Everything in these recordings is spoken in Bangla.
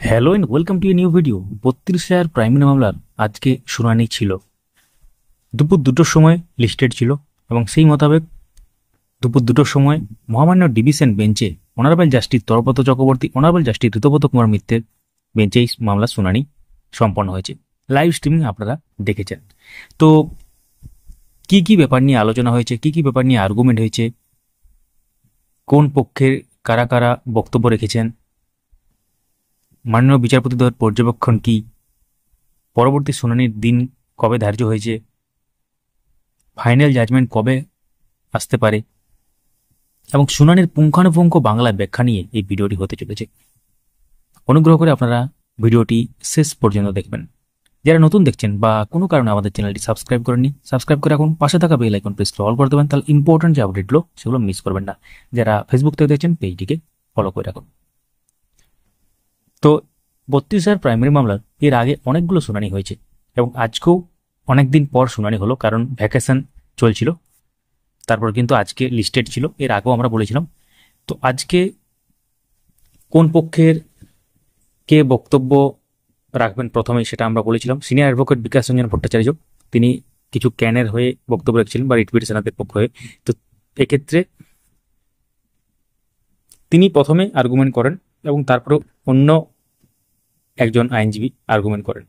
Hello and welcome to a new video. 32 primary মামলার আজকে শুনানি ছিল। দুপুর 2টোর সময় লিস্টেড ছিল এবং সেই মোতাবেক দুপুর 2টোর সময় মহামান্য ডিভিশন বেঞ্চে অনারেবল জাস্টিস তরপত চক্রবর্তী, অনারেবল জাস্টিস ঋতব্রত কুমার মিত্রের বেঞ্চে এই মামলার শুনানি সম্পন্ন হয়েছে। লাইভ স্ট্রিমিং আপনারা দেখেছেন। তো কি কি ব্যাপার নিয়ে আলোচনা হয়েছে, কি কি ব্যাপার নিয়ে আর্গুমেন্ট হয়েছে, কোন পক্ষের কারা কারা বক্তব্য রেখেছেন, মাননীয় বিচারপতিদের পর্যবেক্ষণ কি, পরবর্তী শুনানির দিন কবে ধার্য হয়েছে, ফাইনাল জাজমেন্ট কবে আসতে পারে এবং শুনানির পুঙ্খানুপুঙ্খ বাংলা ব্যাখ্যা নিয়ে এই ভিডিওটি হতে চলেছে। অনুগ্রহ করে আপনারা ভিডিওটি শেষ পর্যন্ত দেখবেন। যারা নতুন দেখছেন বা কোনো কারণে আমাদের চ্যানেলটি সাবস্ক্রাইব করেননি, সাবস্ক্রাইব করে রাখুন, পাশে থাকা বেল আইকন প্রেস করে অল করে দেবেন, তাহলে ইম্পর্টেন্ট যে আপডেটগুলো সেগুলো মিস করবেন না। যারা ফেসবুক থেকে দেখছেন পেজটিকে ফলো করে রাখুন। তো 32 প্রাইমারি মামলার এর আগে অনেকগুলো শুনানি হয়েছে এবং আজকেও অনেকদিন পর শুনানি হলো, কারণ ভ্যাকেশন চলছিল। তারপর কিন্তু আজকে লিস্টেড ছিল, এর আগেও আমরা বলেছিলাম। তো আজকে কোন পক্ষের কে বক্তব্য রাখবেন প্রথমেই সেটা আমরা বলেছিলাম। সিনিয়র অ্যাডভোকেট বিকাশ রঞ্জন ভট্টাচার্য তিনি কিছু ক্যানের হয়ে বক্তব্য রেখেছিলেন বা রিট পিটিশনারদের পক্ষ হয়ে। তো এক্ষেত্রে তিনি প্রথমে আর্গুমেন্ট করেন এবং তারপরে অন্য একজন আইনজীবী আর্গুমেন্ট করেন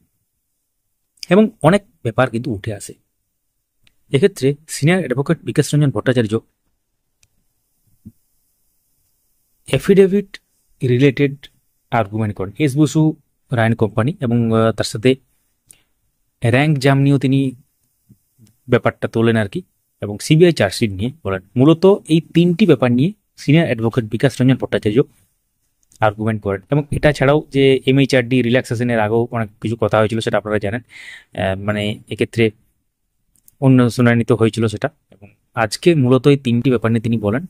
এবং অনেক ব্যাপার কিন্তু উঠে আসে। এক্ষেত্রে senior advocate Bikash Ranjan Bhattacharya affidavit related argument করেন এস বসু রায়ন কোম্পানি এবং তার সাথে র্যাঙ্ক জাম নিয়েও তিনি ব্যাপারটা তোলেন আর কি, এবং সিবিআই চার্জশিট নিয়ে বলেন। মূলত এই তিনটি ব্যাপার নিয়ে senior advocate Bikash Ranjan Bhattacharya argument করেন। এবং এটা ছাড়াও যে এমএইচআরডি রিল্যাক্সেশনের আগেও অনেক কিছু কথা হয়েছিল, সেটা আপনারা জানেন। মানে এক্ষেত্রে অন্য শুনানি তো হয়েছিল সেটা। এবং আজকে মূলত এই তিনটি ব্যাপার নিয়ে তিনি বলেন,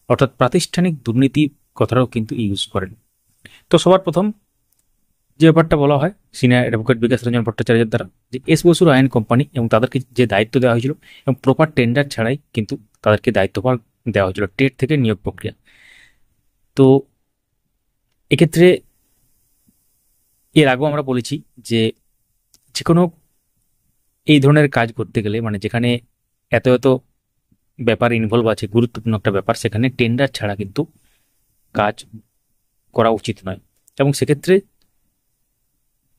অর্থাৎ প্রাতিষ্ঠানিক দুর্নীতি কথাটাও কিন্তু ইউজ করেন। তো সবার প্রথম যে ব্যাপারটা বলা হয় সিনিয়র অ্যাডভোকেট বিকাশ রঞ্জন ভট্টাচার্যের দ্বারা, যে এস বসুর আইন কোম্পানি এবং তাদেরকে যে দায়িত্ব দেওয়া হয়েছিল এবং প্রপার টেন্ডার ছাড়াই কিন্তু তাদেরকে দায়িত্বভার দেওয়া হয়েছিল, টেট থেকে নিয়োগ প্রক্রিয়া। তো এক্ষেত্রে এর আগেও আমরা বলেছি যে যে কোনো এই ধরনের কাজ করতে গেলে, মানে যেখানে এত এত ব্যাপার ইনভলভ আছে, গুরুত্বপূর্ণ একটা ব্যাপার, সেখানে টেন্ডার ছাড়া কিন্তু কাজ করা উচিত নয়। এবং সেক্ষেত্রে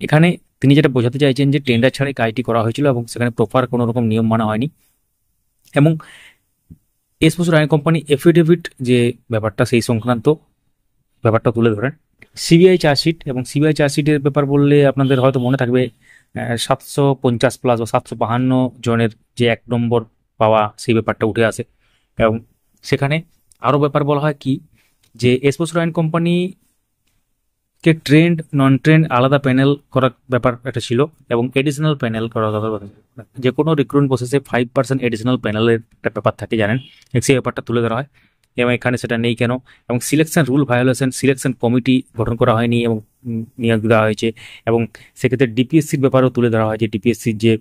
এখানে তিনি যেটা বোঝাতে চাইছেন যে টেন্ডার ছাড়াই কাজটি করা হয়েছিল এবং সেখানে প্রপার কোনো রকম নিয়ম মানা হয়নি। এবং এস বসুর আইন কোম্পানি এফিডেভিট যে ব্যাপারটা, সেই সংক্রান্ত ব্যাপারটা তুলে ধরেন। সিবিআই চার্জশিট, এবং সিবিআই চার্জশিটের ব্যাপার বললে আপনাদের হয়তো মনে থাকবে 750+ বা 752 জনের যে 1 নম্বর পাওয়া, সেই ব্যাপারটা উঠে আসে। এবং সেখানে আরও ব্যাপার বলা হয় কি, যে এস বসুর আইন কোম্পানি কে ট্রেন্ড নন ট্রেন্ড আলাদা প্যানেল করার ব্যাপার একটা ছিল এবং এডিশনাল প্যানেল করার কথা। যে কোনো রিক্রুটমেন্ট প্রসেসে 5% এডিশনাল প্যানেলের একটা ব্যাপার থাকে জানেন, সেই ব্যাপারটা তুলে ধরা হয় এবং এখানে সেটা নেই কেন। এবং selection rule violation, selection committee গঠন করা হয়নি এবং নিয়োগ দেওয়া হয়েছে। এবং সেক্ষেত্রে ডিপিএসসির ব্যাপারেও তুলে ধরা হয় যে ডিপিএসসির যে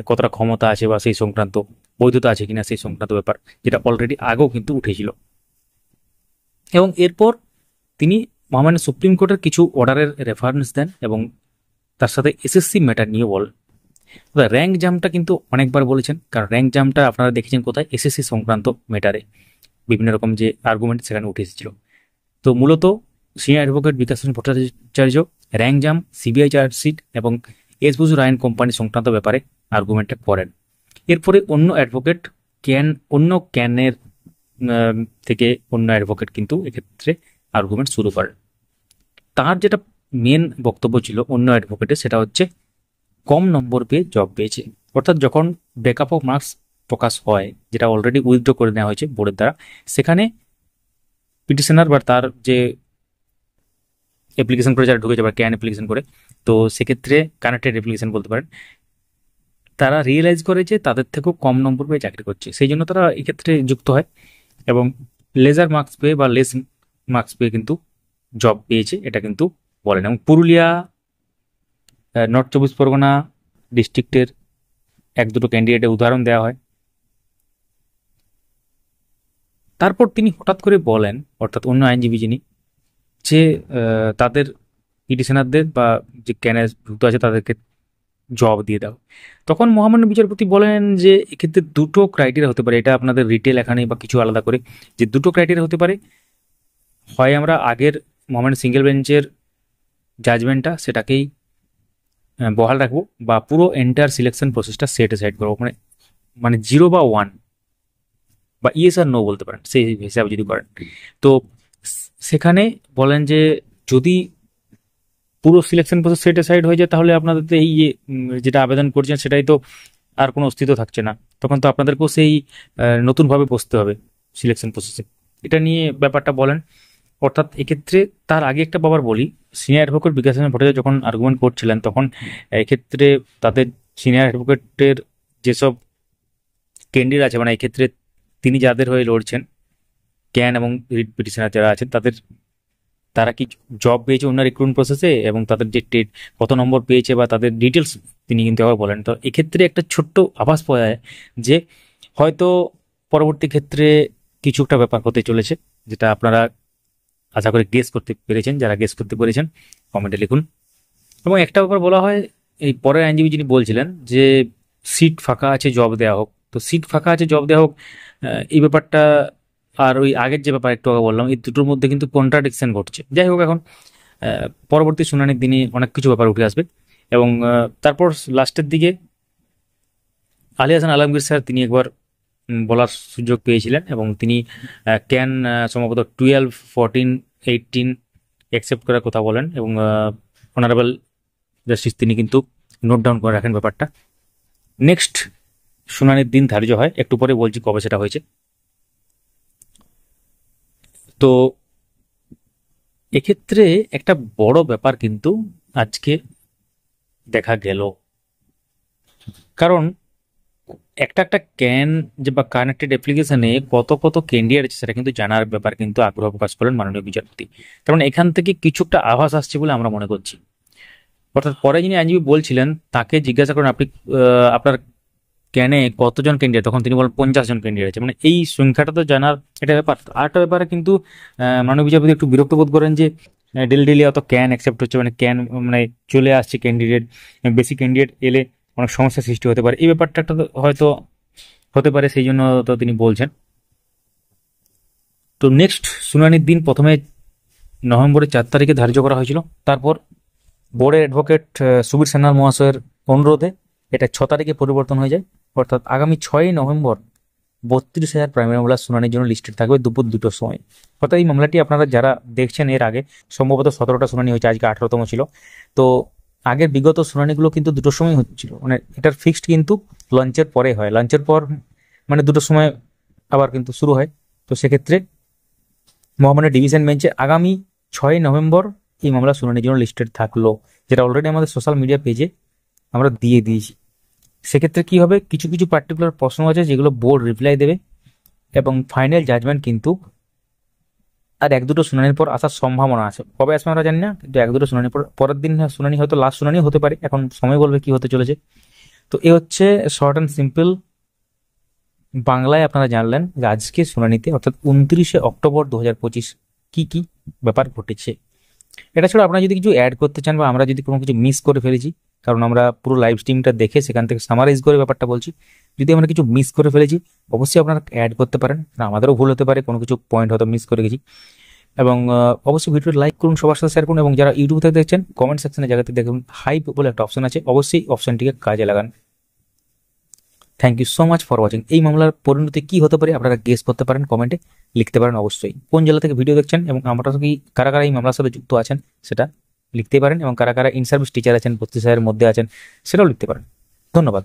কতটা ক্ষমতা আছে বা সেই সংক্রান্ত বৈধতা আছে কিনা, সেই সংক্রান্ত ব্যাপার, যেটা অলরেডি আগেও কিন্তু উঠেছিল। এবং এরপর তিনি মহামান্য সুপ্রিম কোর্টের কিছু অর্ডারের রেফারেন্স দেন এবং তার সাথে এসএসসি ম্যাটার নিয়ে বলেন। র্যাঙ্ক জামটা কিন্তু অনেকবার বলেছেন, কারণ র্যাঙ্ক জামটা আপনারা দেখেছেন কোথায়, এসএসসি সংক্রান্ত ম্যাটারে বিভিন্ন রকম যে আর্গুমেন্ট সেখানে উঠে এসেছিল। তো মূলত senior advocate Bikash Ranjan Bhattacharya rank জাম, সিবিআই চার্জশিট এবং এস বসুর আইন কোম্পানি সংক্রান্ত ব্যাপারে আর্গুমেন্টটা করেন। এরপরে অন্য অ্যাডভোকেট অন্য ক্যানের থেকে অন্য অ্যাডভোকেট কিন্তু এক্ষেত্রে আর্গুমেন্ট শুরু করেন। তার যেটা মেন বক্তব্য ছিল অন্য অ্যাডভোকেটের, সেটা হচ্ছে কম নম্বর পেয়ে জব পেয়েছে। অর্থাৎ যখন ব্রেকআপ অফ মার্কস প্রকাশ হয়, যেটা অলরেডি উইথড্র করে নেওয়া হয়েছে বোর্ডের দ্বারা, সেখানে পিটিশনার বা তার যে অ্যাপ্লিকেশন করে যারা ঢুকেছে বা ক্যান অ্যাপ্লিকেশন করে, তো সেক্ষেত্রে কানেক্টেড অ্যাপ্লিকেশন বলতে পারেন, তারা রিয়েলাইজ করে যে তাদের থেকেও কম নম্বর পেয়ে চাকরি করছে, সেই জন্য তারা এক্ষেত্রে যুক্ত হয় এবং লেজার মার্কস পেয়ে বা লেস মার্কস পেয়ে কিন্তু জব পেয়েছে, এটা কিন্তু বলেন। এবং পুরুলিয়া, নর্থ 24 পরগনা ডিস্ট্রিক্টের 1-2 ক্যান্ডিডেটের উদাহরণ দেওয়া হয়। তারপর তিনি হঠাৎ করে বলেন, অর্থাৎ অন্য আইনজীবী যিনি, যে তাদের পিটিশনারদের বা যে ক্যানে যুক্ত আছে তাদেরকে জবাব দিয়ে দাও। তখন মহামান্য বিচারপতি বলেন যে এক্ষেত্রে দুটো ক্রাইটেরিয়া হতে পারে, এটা আপনাদের রিটেল এখানে বা কিছু আলাদা করে, যে দুটো ক্রাইটেরিয়া হতে পারে, হয় আমরা আগের মহামান্য সিঙ্গেল বেঞ্চের জাজমেন্টটা সেটাকেই বহাল রাখবো, বা পুরো এন্টায়ার সিলেকশন প্রসেসটা সেট সাইড করবো, মানে মানে 0 বা 1 বা ইয়েস আর নো বলতে পারেন সেই হিসাবে যদি করেন। তো সেখানে বলেন যে যদি পুরো সিলেকশন প্রসেস সেট সাইড হয়ে যায় তাহলে আপনাদের তো এই যে যেটা আবেদন করছেন সেটাই তো আর কোনো অস্তিত্ব থাকছে না, তখন তো আপনাদেরকেও সেই নতুনভাবে বসতে হবে সিলেকশন প্রসেসে। এটা নিয়ে ব্যাপারটা বলেন। অর্থাৎ এক্ষেত্রে তার আগে একটা ব্যাপার বলি, সিনিয়র অ্যাডভোকেট বিকাশ চন্দ্র ভট্টাচার্য যখন আর্গুমেন্ট করছিলেন তখন এক্ষেত্রে তাদের সিনিয়র অ্যাডভোকেটের যেসব ক্যান্ডিডেট আছে, মানে এক্ষেত্রে তিনি যাদের হয়ে লড়ছেন ক্যান এবং রিট পিটিশনার যারা আছেন তারা কি জব পেয়েছে অন্য রিক্রুটমেন্ট প্রসেসে, এবং তাদের যে কত নম্বর পেয়েছে বা তাদের ডিটেলস তিনি কিন্তু আবার বলেন। তো এক্ষেত্রে একটা ছোট্ট আভাস পাওয়া যায় যে হয়তো পরবর্তী ক্ষেত্রে কিছু একটা ব্যাপার হতে চলেছে, যেটা আপনারা আশা করি গেস করতে পেরেছেন। যারা গেস করতে পেরেছেন কমেন্টে লিখুন। এবং একটা ব্যাপার বলা হয়, এই পরের আইনজীবী যিনি বলছিলেন যে সিট ফাঁকা আছে জব দেওয়া হোক, তো সিট ফাঁকা আছে জব দেওয়া হোক, এই ব্যাপারটা আর ওই আগের যে ব্যাপার একটু আগে বললাম এই দুটোর মধ্যে কিন্তু কন্ট্রাডিকশন ঘটছে। যাই হোক, এখন পরবর্তী শুনানির দিনে অনেক কিছু ব্যাপার উঠে আসবে। এবং তারপর লাস্টের দিকে আলী হাসান আলমগীর স্যার তিনি একবার বলার সুযোগ পেয়েছিলেন, এবং তিনি ক্যান সম্ভবত 12, 14, 18 অ্যাকসেপ্ট করার কথা বলেন, এবং অনারেবল জাস্টিস তিনি কিন্তু নোট ডাউন করে রাখেন ব্যাপারটা। নেক্সট শুনানির দিন ধার্য হয়, একটু পরে বলছি কবে সেটা হয়েছে। তো এক্ষেত্রে একটা বড় ব্যাপার কিন্তু আজকে দেখা গেল, কারণ একটা একটা ক্যান যে বা কানেক্টেড অ্যাপ্লিকেশনে কত কত ক্যান্ডিডেট আছে সেটা কিন্তু জানার ব্যাপার কিন্তু আগ্রহ প্রকাশ করেন মাননীয় বিচারপতি। তার মানে এখান থেকে কিছু একটা আভাস আসছে বলে আমরা মনে করছি। অর্থাৎ পরে যিনি আইনজীবী বলছিলেন তাকে জিজ্ঞাসা করেন আপনি আপনার ক্যানে কতজন ক্যান্ডিডেট, তখন তিনি বলেন 50 জন ক্যান্ডিডেট আছে। মানে এই সংখ্যাটা তো জানার একটা ব্যাপার। আরেকটা ব্যাপারে কিন্তু মাননীয় বিচারপতি একটু বিরক্ত বোধ করেন যে ডেলি ডেলি অত ক্যান অ্যাকসেপ্ট হচ্ছে, মানে ক্যান মানে চলে আসছে ক্যান্ডিডেট, বেশি ক্যান্ডিডেট এলে অনেক সমস্যার সৃষ্টি হতে পারে, এই ব্যাপারটা একটা তো হয়তো হতে পারে, সেই জন্য তো তিনি বলছেন। তো নেক্সট শুনানির দিন প্রথমে নভেম্বরের 4 তারিখে ধার্য করা হয়েছিল, তারপর বোর্ডের অ্যাডভোকেট সুবীর সান্যাল মহাশয়ের অনুরোধে এটা 6 তারিখে পরিবর্তন হয়ে যায়। অর্থাৎ আগামী 6ই নভেম্বর 32,000 প্রাইমারি মামলা শুনানির জন্য লিস্টেড থাকবে দুপুর 2টোর সময়। অর্থাৎ এই মামলাটি আপনারা যারা দেখছেন এর আগে সম্ভবত 17টা শুনানি হয়েছে, আজকে 18তম ছিল। তো আগের বিগত শুনানিগুলো কিন্তু 2টোর সময় হচ্ছিল, মানে এটার ফিক্সড কিন্তু লাঞ্চের পরে হয়, লাঞ্চের পর মানে 2টোর সময় আবার কিন্তু শুরু হয়। তো সেক্ষেত্রে মহামান্য ডিভিশন বেঞ্চে আগামী 6ই নভেম্বর এই মামলা শুনানির জন্য লিস্টেড থাকলো, যেটা অলরেডি আমাদের সোশ্যাল মিডিয়া পেজে আমরা দিয়ে দিয়েছি। সেক্ষেত্রে কি হবে, কিছু কিছু পার্টিকুলার প্রশ্ন আছে যেগুলো বোর্ড রিপ্লাই দেবে, এবং ফাইনাল জাজমেন্ট কিন্তু আর 1-2টো শুনানির পর আসার সম্ভাবনা আছে। কবে আসবে আমরা জানি না, কিন্তু 1-2টো শুনানির পর পরের দিন শুনানি হয়তো লাস্ট শুনানি হতে পারে, এখন সময় বলবে কি হতে চলেছে। তো এ হচ্ছে শর্ট অ্যান্ড সিম্পল বাংলায় আপনারা জানলেন যে আজকে শুনানিতে অর্থাৎ 29শে অক্টোবর 2025 কি কি ব্যাপার ঘটেছে। এটা ছাড়া আপনারা যদি কিছু অ্যাড করতে চান বা আমরা যদি কোনো কিছু মিস করে ফেলেছি, কারণ আমরা পুরো লাইভ স্ট্রিমটা দেখে সেখান থেকে সামারাইজ করে ব্যাপারটা বলছি, যদি আমরা কিছু মিস করে ফেলেছি অবশ্যই আপনারা অ্যাড করতে পারেন, আমাদেরও ভুল হতে পারে, কোনো কিছু পয়েন্ট হয়তো মিস করে গেছি। এবং অবশ্যই ভিডিওটা লাইক করুন, সবার সাথে শেয়ার করুন, এবং যারা ইউটিউব থেকে দেখছেন কমেন্ট সেকশনে জায়গাতে দেখুন হাইপ বলে একটা অপশন আছে, অবশ্যই অপশনটিকে কাজে লাগান। Thank you so much for watching. এই মামলার পরিণতি কি হতে পারে আপনারা গেস করতে পারেন, কমেন্টে লিখতে পারেন অবশ্যই কোন জেলা থেকে ভিডিও দেখছেন, এবং আমরা কি কারা কারা এই মামলার সাথে যুক্ত আছেন সেটা লিখতে পারেন, এবং কারা কারা ইন সার্ভিস টিচার আছেন 32,000-এর মধ্যে আছেন সেটাও লিখতে পারেন। ধন্যবাদ।